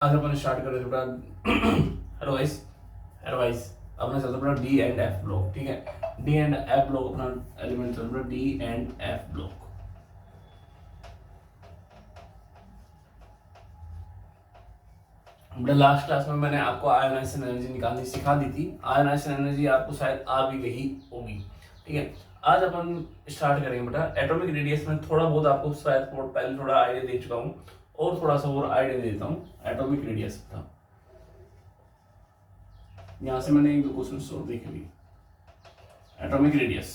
आज अपन स्टार्ट कर रहे थे बेटा हेलो गाइस अपना चलता बेटा डी एंड एफ ब्लॉक। ठीक है, डी एंड एफ ब्लॉक अपना एलिमेंट चल बेटा डी एंड एफ ब्लॉक। बेटा लास्ट क्लास में मैंने आपको आयोनाइजेशन एनर्जी निकालनी सिखा दी थी। आयोनाइजेशन एनर्जी आपको शायद आ भी गई होगी। ठीक है, आज अपन स्टार्ट करेंगे बेटा एटॉमिक रेडियस में। थोड़ा बहुत आपको शायद पहले थोड़ा आइडिया दे चुका हूँ और थोड़ा सा और आइडिया देता हूँ एटॉमिक रेडियस का। यहां से मैंने एक दो क्वेश्चन और देखे भी। एटॉमिक रेडियस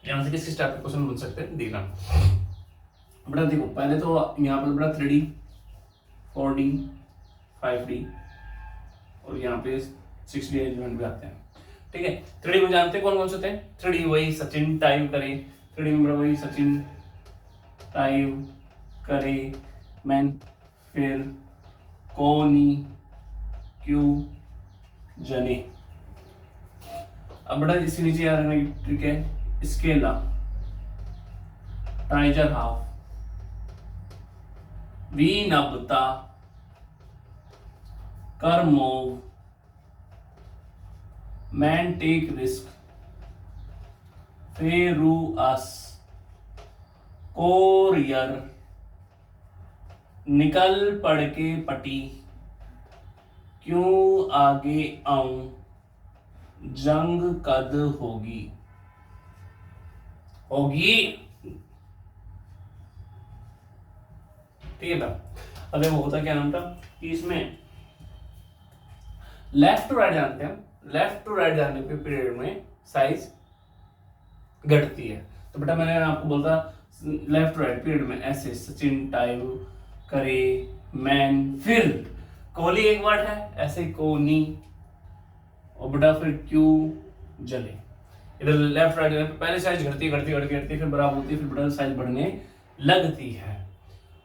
यहां से किस किस टाइप के क्वेश्चन बन सकते हैं देखना बेटा। देखो पहले तो यहाँ पर बेटा 3D 4D 5D और यहाँ पे 6D एलिमेंट भी आते हैं। ठीक है, 3D में जानते हैं कौन कौन से होते हैं। 3D वही सचिन टाइप करें, 3D में बेटा वही सचिन टाइप करे मैन, फिर कोनी क्यू जने। अब बेटा इसके नीचे आ रहा है, ठीक है, स्केला टाइजर हाफ वी नबता कर मूव मैन टेक रिस्क फेरू अस कोरियर निकल पड़ के पटी क्यों आगे आऊं जंग कद होगी होगी। ठीक है ना। अरे वो होता क्या नाम था कि इसमें लेफ्ट टू राइट जानते हैं, लेफ्ट टू राइट जाने पे पीरियड में साइज घटती है। तो बेटा मैंने आपको बोलता लेफ्ट टू राइट पीरियड में ऐसे सचिन टाइप करे मैन, फिर कोहली एक वर्ड है ऐसे कोनी और बेटा फिर क्यू जले। इधर लेफ्ट राइट पहले साइज घटती घटती घटती घटती फिर बराबर होती है, फिर बेटा साइज बढ़ने लगती है।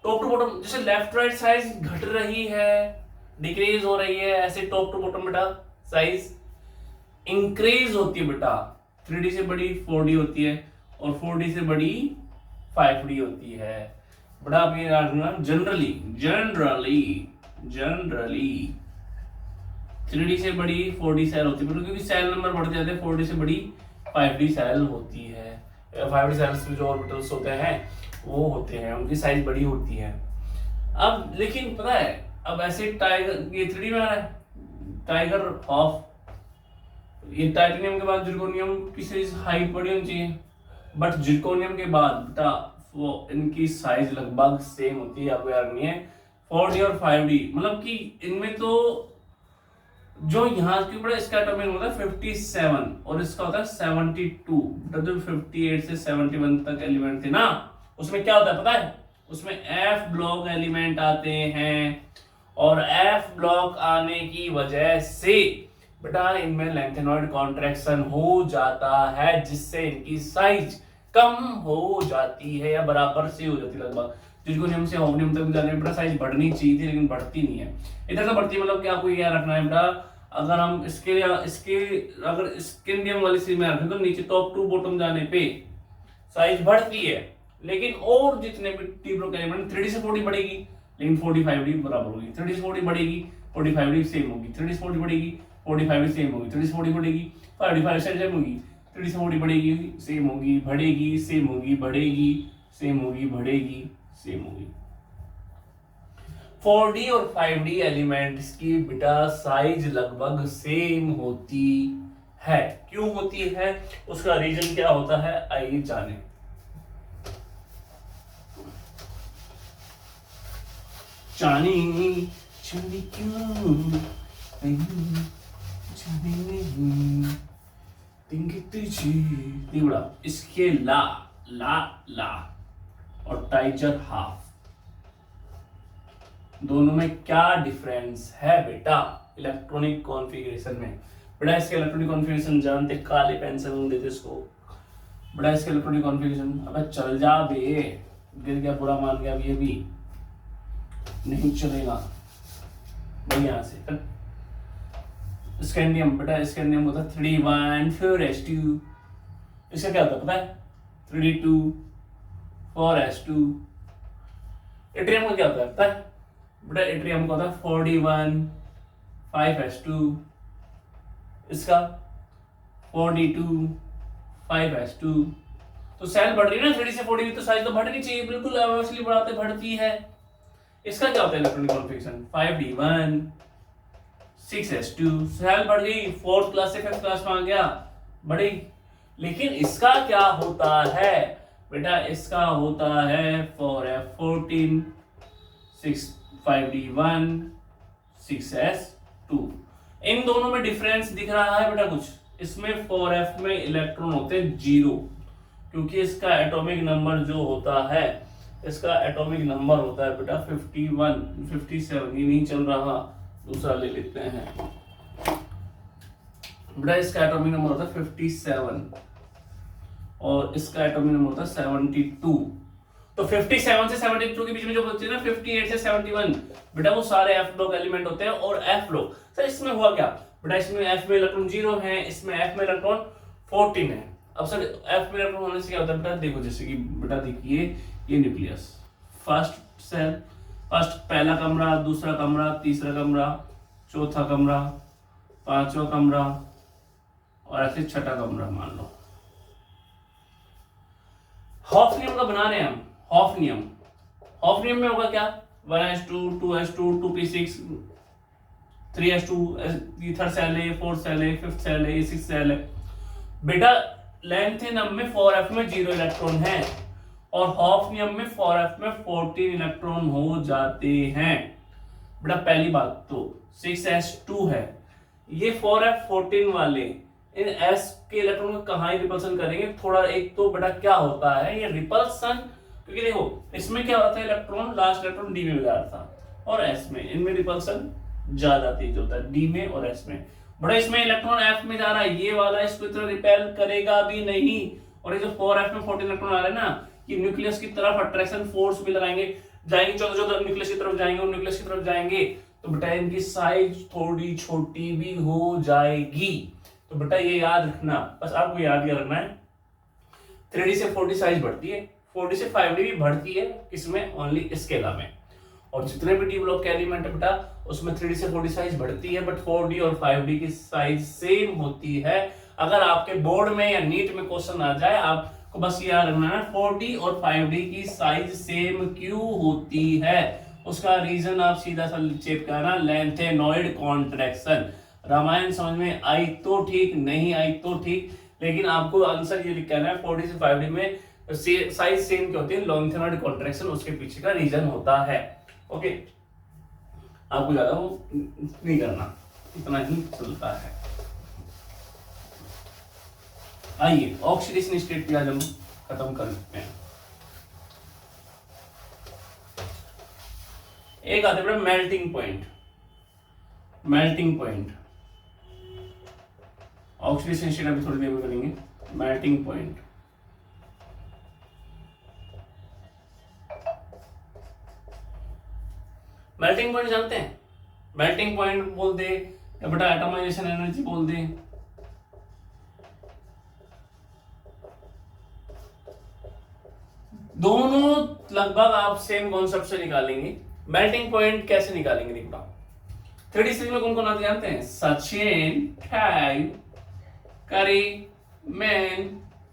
टॉप टू बॉटम जैसे लेफ्ट राइट साइज घट रही है डिक्रीज हो रही है, ऐसे टॉप टू बॉटम बेटा साइज इंक्रीज होती है बेटा। 3D से बड़ी 4D होती है और 4D से बड़ी 5D होती है बेटा। आप ये रखना जनरली जनरली जनरली 3D से बड़ी 4D सेल होती है क्योंकि सेल नंबर बढ़ जाते हैं। 4D से बड़ी 5D सेल होती है। 5D सेल्स में जो ऑर्बिटल्स होते हैं वो होते हैं, उनकी साइज बड़ी होती है। अब लेकिन पता है अब ऐसे टाइगर ये 3D में आ रहा है टाइगर ऑफ, ये टाइटेनियम के बाद जिरकोनियम की साइज हाइट बड़ी होनी चाहिए, बट जिरकोनियम के बाद बेटा वो इनकी साइज लगभग सेम होती है। आपको याद नहीं है 4D और 5D मतलब कि इनमें तो जो यहाँ के ऊपर इसका एटॉमिक होता है 57 और इसका होता है 72। जो 58 से 71 तक एलिमेंट थे ना उसमें क्या होता है पता है, उसमें F ब्लॉक एलिमेंट आते हैं और F ब्लॉक आने की वजह से बेटा इनमें लैंथेनॉइड कॉन्ट्रैक्शन हो जाता है जिससे इनकी साइज कम हो जाती है या बराबर से हो जाती है लगभग। जिरकोनियम से होमनियम तक जाने में बेटा साइज बढ़नी चाहिए थी लेकिन बढ़ती नहीं है। इधर से बढ़ती है मतलब कि आपको क्या रखना है बेटा, अगर हम इसके अगर स्कैंडियम वाली सीरीज में रखें तो नीचे टॉप टू बॉटम जाने पे साइज बढ़ती है, लेकिन और जितने भी टी ब्लॉक एलिमेंट 3D से 4D बढ़ेगी लेकिन 4D 5D बराबर होगी। 3D से 4D बढ़ेगी 4D 5D सेम होगी, 3D से 4D बढ़ेगी 4D 5D सेम होगी, 3D से 4D बढ़ेगी 5D 5D सेम होगी, 3D से 4D बढ़ेगी सेम होगी बढ़ेगी सेम होगी बढ़ेगी सेम होगी बढ़ेगी सेम होगी। 4D और 5D एलिमेंट्स की बेटा साइज लगभग सेम होती है। क्यों होती है उसका रीजन क्या होता है आइए जाने। जाने जाने क्यों जाने नहीं देंगे तुझे। देखो इसके ला ला ला और टाइजर हाफ दोनों में क्या डिफरेंस है बेटा इलेक्ट्रॉनिक कॉन्फ़िगरेशन में। बेटा इसके इलेक्ट्रॉनिक कॉन्फ़िगरेशन जानते, काले पेन से देते इसको। बेटा इसके इलेक्ट्रॉनिक कॉन्फ़िगरेशन अबे चल जा बे, गिर गया बुरा मान गया, ये भी नहीं चलेगा भाई। यहां से स्कैंडियम बेटा स्कैंडियम होता है 3D1 4s2। इसका क्या होता है पता है 3D2 4s2। एट्रियम का क्या होता है पता है बेटा एट्रियम का होता है 41 5s2, इसका 42 5s2। तो सेल बढ़ रही है ना 3D से 40, तो साइज तो बढ़नी चाहिए, बिल्कुल ऑब्वियसली बढ़ाते बढ़ती है। इसका क्या होता है electronic configuration 5d1 6s2, cell बढ़ गई, फोर्थ क्लास से फिफ्थ क्लास में आ गया, बढ़ी। लेकिन इसका क्या होता है बेटा, इसका होता है 4f14 5d1 6s2। इन दोनों में डिफरेंस दिख रहा है बेटा कुछ, इसमें 4f में इलेक्ट्रॉन होते हैं 0, क्योंकि इसका एटॉमिक नंबर जो होता है, इसका एटॉमिक नंबर होता है बेटा 51 57, ये नहीं चल रहा, दूसरा ले लेते हैं बेटा। इसका एटॉमिक नंबर होता है 57 और इसका एटॉमिक नंबर होता है 72। तो 57 से 72 के बीच में जो बचते हैं ना 58 से 71 बेटा, वो सारे f ब्लॉक एलिमेंट होते हैं। और f ब्लॉक सर इसमें हुआ क्या बेटा, इसमें f में इलेक्ट्रॉन 0 है, इसमें f में इलेक्ट्रॉन 14 है। अब सर f में इलेक्ट्रॉन होने से क्या होता है बेटा, देखो जैसे कि बेटा देखिए ये न्यूक्लियस, फर्स्ट सेल, फर्स्ट पहला कमरा, दूसरा कमरा, तीसरा कमरा, चौथा कमरा, पांचवा कमरा और ऐसे छठा कमरा मान लो। हॉफ नियम का बना रहे हैं हम, हॉफ नियम। हॉफ नियम में होगा क्या 1s2 2s2 2p6 3s2, third shell है, फोर्थ सेल है, फिफ्थ सेल है, सिक्स्थ सेल है बेटा। लेंथेनम में 4f में 0 इलेक्ट्रॉन है और हॉफनियम में 4f में 14 इलेक्ट्रॉन हो जाते हैं बेटा। पहली बात तो 6s2 है, ये 4f14 वाले इन s के इलेक्ट्रॉन को कहां रिपल्सन करेंगे, थोड़ा एक तो बेटा क्या होता है ये रिपल्सन, क्योंकि देखो इसमें क्या होता है इलेक्ट्रॉन, लास्ट इलेक्ट्रॉन डी में जा रहा था और s में, इनमें रिपल्सन ज्यादा तेज होता है डी में और s में। बड़ा इसमें इलेक्ट्रॉन f में जा रहा है, ये वाला इसको इतना रिपेल करेगा भी नहीं। और ये जो 4f में 14 इलेक्ट्रॉन आ रहे हैं ना, ये न्यूक्लियस की तरफ अट्रैक्शन फोर्स भी लगाएंगे, जाएंगे 14 न्यूक्लियस की तरफ जाएंगे और न्यूक्लियस की तरफ जाएंगे, तो बेटा इनकी साइज थोड़ी छोटी भी हो जाएगी। तो बेटा ये याद रखना, बस आपको याद क्या रखना है, 3D से 4D साइज बढ़ती है, 4D से 5D भी बढ़ती है, किसमें ओनली स्केला में। और जितने भी डी ब्लॉक के एलिमेंट है बेटा उसमें 3D से 4D साइज बढ़ती है, बट 4D और 5D की साइज सेम होती है। अगर आपके बोर्ड में या नीट में क्वेश्चन आ जाए, आपको बस ये याद रखना है 4D और 5D की साइज सेम क्यों होती है, उसका रीजन आप सीधा सा चिपकाना, लेंथेनॉइड कॉन्ट्रैक्शन। रामायण समझ में आई तो ठीक, नहीं आई तो ठीक, लेकिन आपको आंसर ये लिख कहना है 4D से 5D में साइज सेम क्यों होती है, लेंथेनॉइड कॉन्ट्रैक्शन उसके पीछे का रीजन होता है। ओके, आपको ज्यादा वो नहीं करना, इतना ही चलता है। आइए ऑक्सीडेशन स्टेट पे आज हम खत्म कर सकते हैं। एक आते हैं melting point, melting point oxidation state अभी थोड़ी देर में करेंगे। मेल्टिंग पॉइंट, मेल्टिंग पॉइंट जानते हैं, मेल्टिंग पॉइंट बोल दे या बेटा एटमाइजेशन एनर्जी बोल दे, दोनों लगभग आप सेम कॉन्सेप्ट से निकालेंगे। मेल्टिंग पॉइंट कैसे निकालेंगे देखो, 3D सीरीज में कौन कौन आते जानते हैं, सचिन, टाइम, करी, मैन,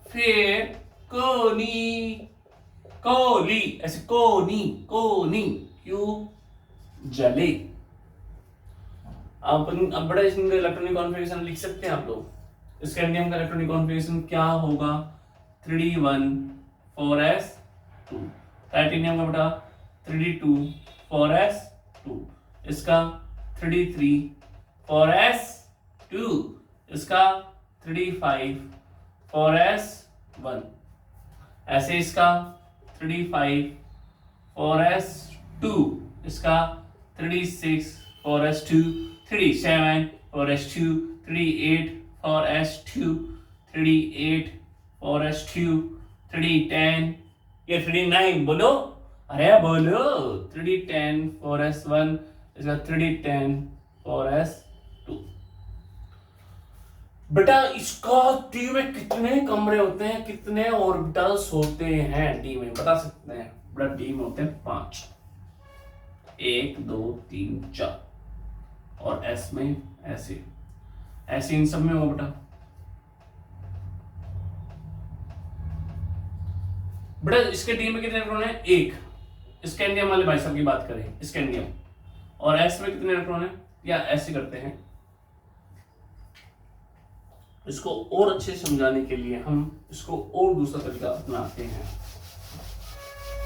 फिर कोनी, कोली, ऐसे कोनी, कोनी, क्यों जले। अब बड़ा इसमें इलेक्ट्रॉनिक कॉन्फ़िगरेशन लिख सकते हैं आप लोग। स्कैंडियम का इलेक्ट्रॉनिक कॉन्फ़िगरेशन क्या होगा 3d1 4s2, टाइटेनियम का बेटा 3d2 4s2, इसका 3d3 4s2, इसका 3d5 4s1, ऐसे इसका 3d5 4s2, इसका 3d6 4s2, 3d7 4s2, 3d8 4s2, 3d8 4s2, 3d10, ये 3d9 बोलो, अरे बोलो, 3d10 4s1, इसका 3d10 4s2। बेटा इसका डी में कितने कमरे होते हैं, कितने ऑर्बिटल्स होते हैं डी में, बता सकते हैं बेटा? डी में होते हैं 5। 1 2 3 4, और S में ऐसे ऐसे इन सब में होगा बेटा। बेटा इसके डी में कितने इलेक्ट्रॉन है? 1। स्कैंडियम वाले भाई साहब की बात करें, स्कैंडियम, और S में कितने इलेक्ट्रॉन है? या ऐसे करते हैं, इसको और अच्छे से समझाने के लिए हम इसको और दूसरा तरीका अपनाते हैं,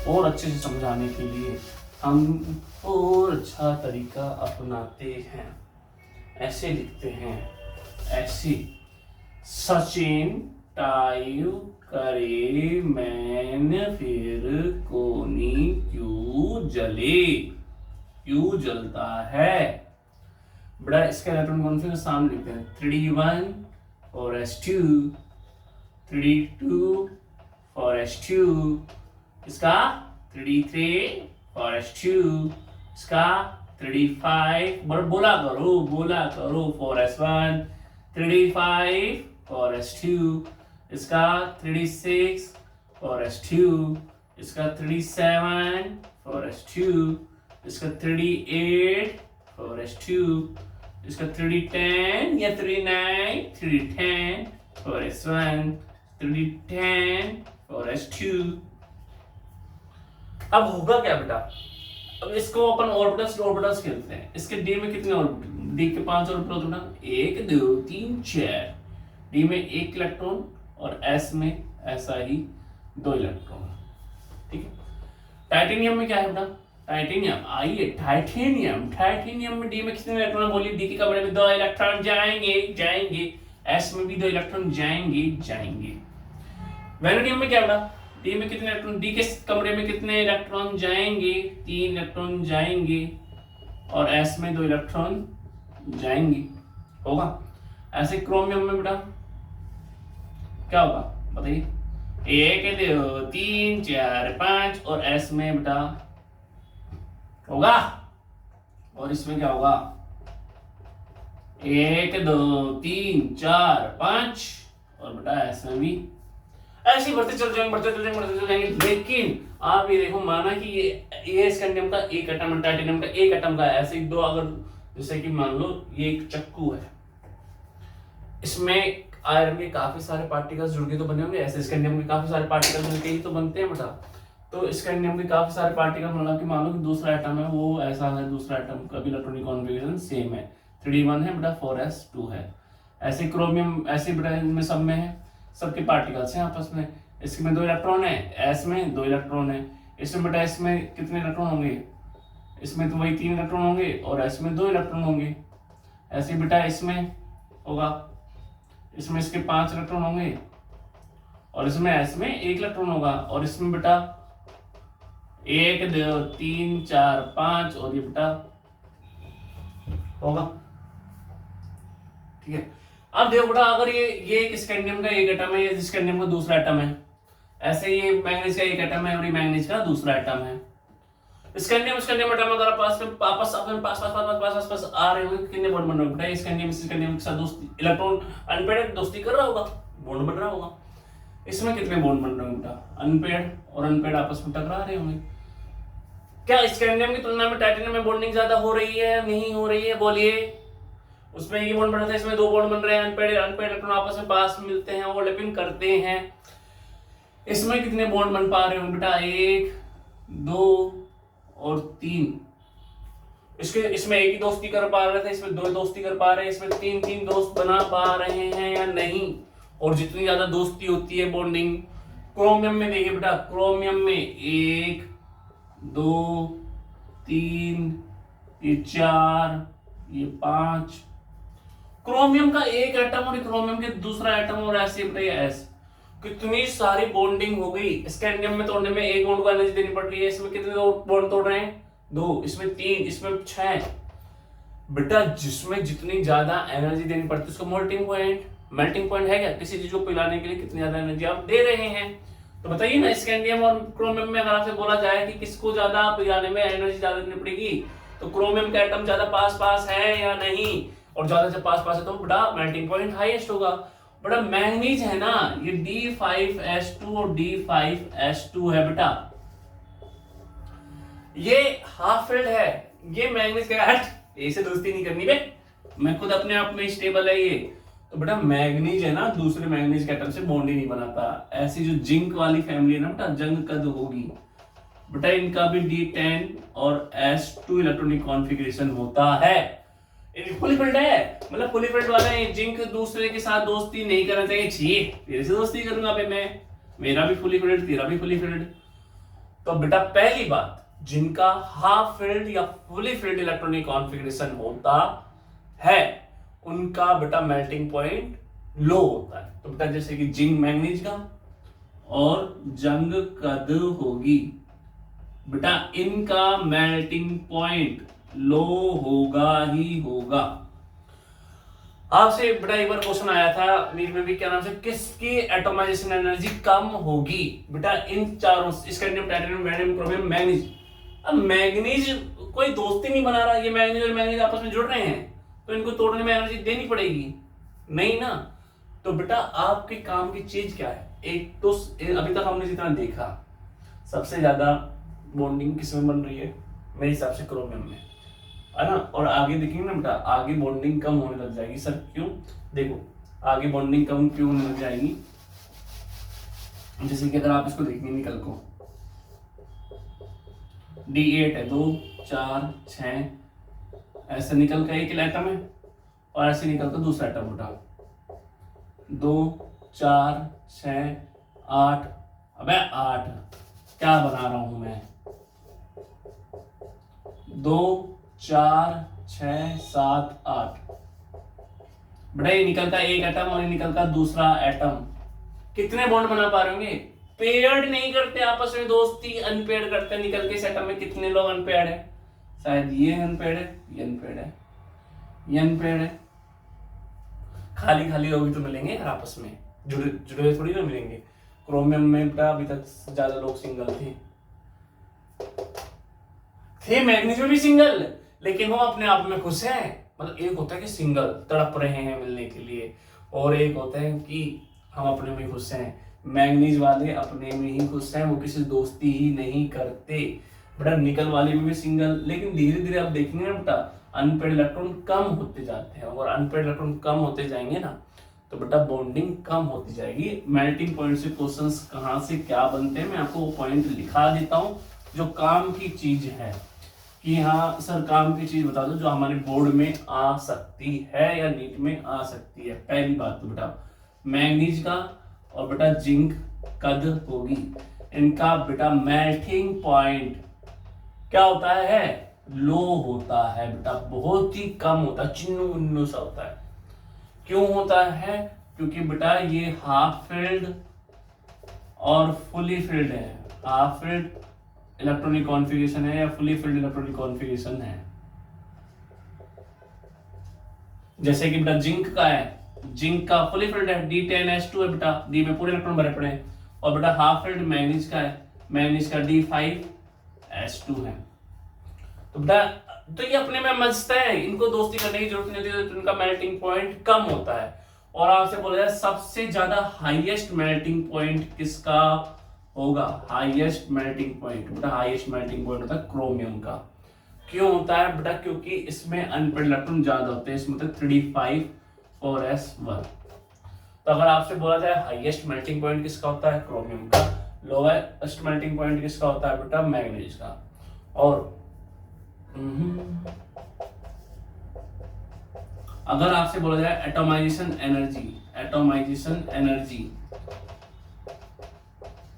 और अच्छे से समझाने के लिए हम और अच्छा तरीका अपनाते हैं। ऐसे लिखते हैं, ऐसे, सचिन टाइप करे मैन फिर कोनी क्यों जले, क्यों जलता है। बड़ा इसका इलेक्ट्रॉन कॉन्फिगरेशन सामने लिखते हैं, 3d1 for S2, 3d2 for S2, इसका 3d3 for S2, इसका 3d5, बोला करो for S1, 3d5 for S2, इसका 3d6 for S2, इसका 3d7 for S2, इसका 3d8 for S2, इसका 3d10 या 3d9, 3d10 for S1, 3d10 for S2। अब होगा क्या बेटा? अब इसको अपन ऑर्बिटल्स खेलते हैं। इसके डी में कितने ऑर्बिटल? डी के 5 ऑर्बिटल होते ना, 1 2 3 4। डी में 1 इलेक्ट्रॉन और एस में ऐसा ही 2 इलेक्ट्रॉन। ठीक है। टाइटेनियम में क्या है बेटा? टाइटेनियम, आइए टाइटेनियम में डी में कितने इलेक्ट्रॉन? बोलिए, डी के कमरे में 2 इलेक्ट्रॉन जाएंगे, एस में भी 2 इलेक्ट्रॉन जाएंगे। वैनेडियम में क्या बेटा? डी में कितने इलेक्ट्रॉन? डी के कमरे में कितने इलेक्ट्रॉन जाएंगे? 3 इलेक्ट्रॉन जाएंगे, और एस में 2 इलेक्ट्रॉन जाएंगे। होगा। ऐसे क्रोमियम में बेटा क्या होगा बताइए? 1 2 3 4 5, और एस में बेटा होगा, और इसमें क्या होगा? 1 2 3 4 5, और बेटा एस में भी ऐसे ही बढ़ते चल जाएंगे। लेकिन आप ये देखो, माना कि ये स्कैंडियम का 1 एटम है, टाइटेनियम का 1 एटम का, ऐसे ही 2, अगर जैसे कि मान लो ये एक चक्कू है, इसमें आयरन के काफी सारे पार्टिकल्स जुड़ के तो बने होंगे, ऐसे स्कैंडियम के काफी सारे पार्टिकल्स मिलके ही तो बनते हैं बेटा। तो स्कैंडियम के काफी सारे पार्टिकल, मतलब कि मान लो कि दूसरा एटम है वो ऐसा है, दूसरा एटम का भी इलेक्ट्रॉनिक कॉन्फ़िगरेशन सेम है, 3d1 है बेटा, 4s2 है। ऐसे क्रोमियम, ऐसे बेटा इनमें सब में है, सबके पार्टिकल्स हैं आपस में। इसमें 2 इलेक्ट्रॉन है, एस में 2 इलेक्ट्रॉन है। इसमें बेटा इसमें कितने इलेक्ट्रॉन होंगे? इसमें तो वही 3 इलेक्ट्रॉन होंगे, और एस में 2 इलेक्ट्रॉन होंगे। ऐसे बेटा इसमें होगा, इसमें इसके 5 इलेक्ट्रॉन होंगे, और इसमें एस में 1 इलेक्ट्रॉन होगा, और इसमें बेटा 1 2 3 4 5, और ये बेटा होगा। ठीक है। अब देखो बेटा, अगर ये एक स्कैंडियम का 1 एटम है, ये स्कैंडियम का दूसरा एटम है, ऐसे ये मैंगनीज का 1 एटम है और ये मैंगनीज का दूसरा एटम है। स्कैंडियम एटम अगर आपस में पास आ रहे होंगे, कितने बॉन्ड बन रहे होंगे? स्कैंडियम के साथ दोस्ती, इलेक्ट्रॉन अनपेयर्ड दोस्ती कर रहा होगा, बॉन्ड बन रहा होगा। इसमें कितने बॉन्ड बन रहे होंगे बेटा? अनपेयर्ड और अनपेयर्ड आपस में टकरा रहे होंगे। क्या स्कैंडियम की तुलना में टाइटेनियम में बॉन्डिंग ज्यादा हो रही है, नहीं हो रही है? बोलिए। उसमें ये बॉन्ड बन रहा था, इसमें 2 बॉन्ड बन रहे हैं, अनपेयर्ड इलेक्ट्रॉन आपस में पास मिलते हैं, ओवरलैपिंग करते हैं। इसमें कितने बॉन्ड बन पा रहे हो बेटा? 1 2 और 3। इसमें एक ही दोस्ती कर पा रहे थे, इसमें 2 दोस्ती कर पा रहे हैं, इसमें 3 दोस्त बना पा रहे हैं या नहीं? और जितनी ज्यादा दोस्ती होती है बॉन्डिंग, क्रोमियम में देखिए बेटा, क्रोमियम में 1 2 3 ये 4 ये 5। क्रोमियम का 1 एटम और क्रोमियम के दूसरा एटम, और ऐसे एस, कितनी सारी बॉन्डिंग हो गई। स्कैंडियम में तोड़ने में 1 बॉन्ड को एनर्जी देनी पड़ रही है, इसमें कितने बॉन्ड तोड़ रहे हैं? 2, इसमें 3, इसमें 6। बेटा जिसमें जितनी ज्यादा एनर्जी देनी पड़ती है उसको मेल्टिंग पॉइंट है क्या? किसी चीज को पिलाने के लिए कितनी ज्यादा एनर्जी आप दे रहे हैं? तो बताइए ना, स्कैंडियम और क्रोमियम में अगर आपसे बोला जाए कि किसको ज्यादा पिलाने में एनर्जी ज्यादा देनी पड़ेगी, तो क्रोमियम का एटम ज्यादा पास है या नहीं? और ज्यादा जब पास है तो बेटा मेल्टिंग पॉइंट हाईएस्ट होगा। बेटा मैंगनीज है ना, ये D5S2 और D5S2 है बेटा। ये हाफ फिल्ड है, ये मैग्नीज का हट, ऐसे दोस्ती नहीं करनी बे, मैं खुद अपने आप में स्टेबल है ये। तो बेटा मैग्नीज है ना दूसरे मैग्नीज के एटम से बॉन्ड ही नहीं बनाता। ऐसी जो जिंक वाली फैमिली है ना बेटा, जंग कद होगी बेटा, इनका भी D10 और S2 इलेक्ट्रॉनिक कॉन्फ़िगरेशन होता है। फुली फिल्ड है, मतलब फुली फिल्ड वाला है। जिंक दूसरे के साथ दोस्ती नहीं करना चाहिए, छी तेरे से दोस्ती करूंगा बे मैं, मेरा भी फुली फिल्ड तेरा भी फुली फिल्ड। तो बेटा पहली बात, जिनका हाफ फिल्ड या फुली फिल्ड इलेक्ट्रॉनिक कॉन्फ़िगरेशन होता है उनका बेटा मेल्टिंग पॉइंट लो होता है। तो बेटा जैसे कि जिंक मैग्नीज का और जंग कद होगी बेटा, इनका मेल्टिंग पॉइंट लो होगा ही होगा। आपसे बेटा एक बार क्वेश्चन आया था नीट में भी, क्या नाम से, किसकी एटॉमाइजेशन एनर्जी कम होगी बेटा, इन चारों, scandium, titanium, vanadium, chromium, manganese. अब मैग्नीज कोई दोस्ती नहीं बना रहा, ये मैग्नीज और मैग्नीज आपस में जुड़ रहे हैं तो इनको तोड़ने में एनर्जी देनी पड़ेगी नहीं ना। तो बेटा आपके काम की चीज क्या है, एक तो अभी तक हमने जितना देखा सबसे ज्यादा बॉन्डिंग किसमें बन रही है, मेरे हिसाब से क्रोमियम में, है ना। और आगे देखेंगे ना बेटा, आगे बॉन्डिंग कम होने लग जाएगी। सर क्यों? देखो आगे बॉन्डिंग कम क्यों होने लग जाएगी, जैसे कि अगर आप इसको देखेंगे निकल को, D8 है, 2 4 6, ऐसे निकल का एक एटम है और ऐसे निकल का दूसरा एटम बेटा, 2 4 6 8, अबे 8 क्या बना रहा हूं मैं, 2 4 6 7 8 बेटा, ये निकल का एक एटम और ये निकल का दूसरा एटम, कितने बॉन्ड बना पा रहे होंगे, पेयर्ड नहीं करते आपस में दोस्ती, अनपेयर्ड करते हैं। निकल के इस एटम में कितने लोग अनपेयर्ड है, शायद ये अनपेयर्ड है, ये अनपेयर्ड है, ये अनपेयर्ड है। खाली खाली लोग भी तो मिलेंगे यार आपस में, जुड़े जुड़े थोड़ी ना मिलेंगे। क्रोमियम में बेटा अभी तक ज्यादा लोग सिंगल थे मैग्नीज में भी सिंगल, लेकिन वो अपने आप में खुश है। मतलब एक होता है कि सिंगल तड़प रहे हैं मिलने के लिए, और एक होता है कि हम अपने में खुश हैं। मैग्नीज वाले अपने में ही खुश हैं, वो किसी दोस्ती ही नहीं करते। बेटा निकल वाले में भी सिंगल, लेकिन धीरे धीरे आप देखेंगे ना बेटा, अनपेड इलेक्ट्रॉन कम होते जाते हैं, और अनपेड इलेक्ट्रॉन कम होते जाएंगे ना तो बेटा बॉन्डिंग कम होती जाएगी। मेल्टिंग पॉइंट से क्वेश्चंस कहाँ से क्या बनते हैं मैं आपको वो पॉइंट लिखा देता हूँ, जो काम की चीज है कि हाँ सर काम की चीज बता दो जो हमारे बोर्ड में आ सकती है या नीट में आ सकती है। पहली बात तो बेटा मैग्नीज का और बेटा जिंक कद होगी, इनका बेटा मेल्टिंग पॉइंट क्या होता है, लो होता है बेटा, बहुत ही कम होता है, चिन्नू उन्नू सा होता है। क्यों होता है? क्योंकि बेटा ये हाफ फिल्ड और फुली फिल्ड है, हाफ फिल्ड इलेक्ट्रॉनिक कॉन्फ़िगरेशन है या फुली फिल्ड इलेक्ट्रॉनिक कॉन्फ़िगरेशन है। जैसे कि बेटा जिंक का है, जिंक का फुली फिल्ड है, D10S2 है बेटा, डी में पूरे इलेक्ट्रॉन भरे पड़े हैं, और बेटा हाफ फिल्ड मैग्नीज का है, मैग्नीज का D5S2 है। तो बेटा तो ये अपने में मस्त है, इनको दोस्ती करने की जरूरत नहीं होती, तो इनका मेल्टिंग पॉइंट कम होता है। और आपसे बोला जाए सबसे ज्यादा हाईएस्ट मेल्टिंग पॉइंट किसका होगा, हाईएस्ट मेल्टिंग पॉइंट बेटा, हाईएस्ट मेल्टिंग पॉइंट होता है क्रोमियम का। क्यों होता है बेटा? क्योंकि इसमें अनपेड इलेक्ट्रॉन ज्यादा होते हैं, इसमें होता है 3d5 4s1। तो अगर आपसे बोला जाए हाईएस्ट मेल्टिंग पॉइंट किसका होता है, क्रोमियम का, लोएस्ट मेल्टिंग पॉइंट किसका होता है बेटा, मैग्नीज का। और अगर आपसे बोला जाए एटॉमाइजेशन एनर्जी, एटॉमाइजेशन एनर्जी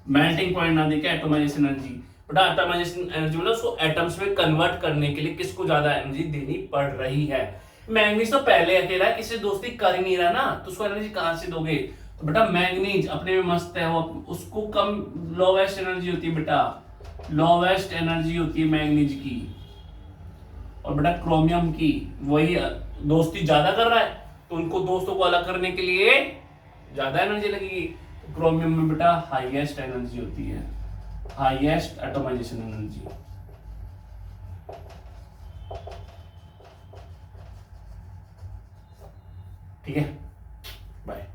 मेल्टिंग पॉइंट ना देके एटॉमाइजेशन एनर्जी, बेटा एटॉमाइजेशन एनर्जी मतलब उसको एटम्स में कन्वर्ट करने के लिए किसको ज्यादा एनर्जी देनी पड़ रही है। मैग्नीज तो पहले अकेला है, किसी दोस्ती कर ही नहीं रहा ना, तो उसको एनर्जी कहां से दोगे। तो बेटा मैग्नीज अपने में मस्त है, वो उसको कम लोवेस्ट एनर्जी होती है बेटा, लोवेस्ट एनर्जी होती है मैग्नीज की, और बेटा क्रोमियम की वही दोस्ती ज्यादा कर रहा है, तो उनको दोस्तों को अलग करने के लिए ज्यादा एनर्जी लगेगी। क्रोमियम में बेटा हाईएस्ट एनर्जी होती है, हाईएस्ट एटॉमाइजेशन एनर्जी। ठीक है, बाय।